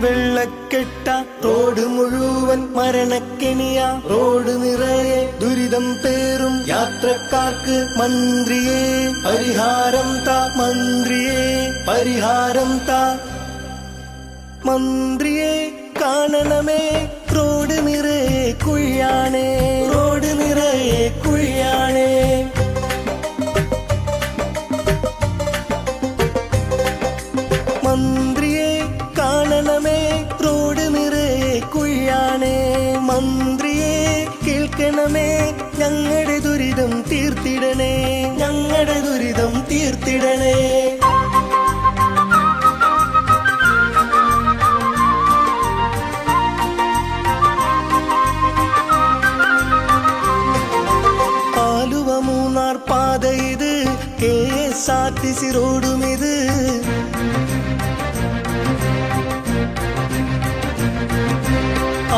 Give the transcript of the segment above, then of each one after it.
വെള്ളക്കെട്ട road മുഴുവൻ മരണക്കെണിയ road നിറയെ ദുരിതം പേറും യാത്രക്കാർക്ക് മന്ത്രിയെ പരിഹാരം താ മന്ത്രിയെ പരിഹാരം താ മന്ത്രിയെ കാണണമേ റോഡ് നിറയെ കുഴിയാണേ റോഡ് നിറയെ കുഴിയാണേ മന്ത്രിയെ കാണണമേ റോഡ് നിറയെ കുഴിയാണേ മന്ത്രിയെ കേൾക്കണമേ ഞങ്ങളുടെ ദുരിതം തീർത്തിടണേ ഞങ്ങളുടെ ദുരിതം തീർത്തിടണേ മൂന്നാർ പാത ഇത് KSRTC റോഡും ഇത്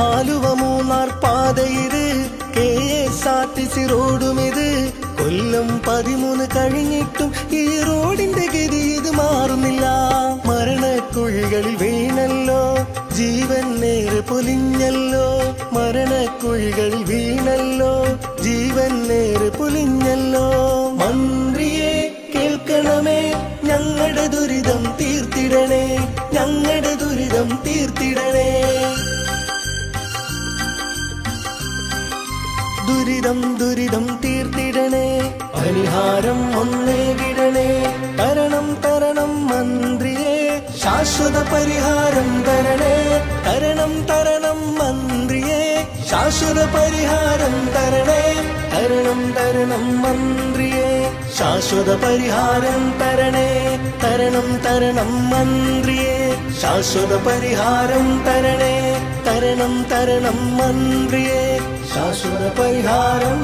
ആലുവ മൂന്നാർ പാത ഇത് KSRTC റോഡും ഇത് കൊല്ലം 13 കഴിഞ്ഞിട്ടും ഈ റോഡിന്റെ ഗതി ഇത് മാറുന്നില്ല മരണക്കുഴികളിൽ വീണല്ലോ ജീവൻ നേരെ പൊലിഞ്ഞല്ലോ മരണക്കുഴികളിൽ വീണല്ലോ ജീവൻ നേരെ പൊലിഞ്ഞല്ലോ മന്ത്രിയെ കേൾക്കണമേ ഞങ്ങളുടെ ദുരിതം തീർത്തിടണേ ഞങ്ങളുടെ ദുരിതം തീർത്തിടണേ ദുരിതം ദുരിതം തീർത്തിടണേ പരിഹാരം ഒന്നേകിടണേ തരണം തരണം മന്ത്രിയെ ശാശ്വത പരിഹാരം തരണേ തരണം തരണം മന്ത്രിയെ ശാശ്വത പരിഹാരം തരണേ തരണം തരണം മന്ത്രിയെ ശാശ്വത പരിഹാരം തരണേ തരണം തരണം മന്ത്രിയെ ശാശ്വത പരിഹാരം തരണേ തരണം തരണം മന്ത്രിയെ ശാശ്വത പരിഹാരം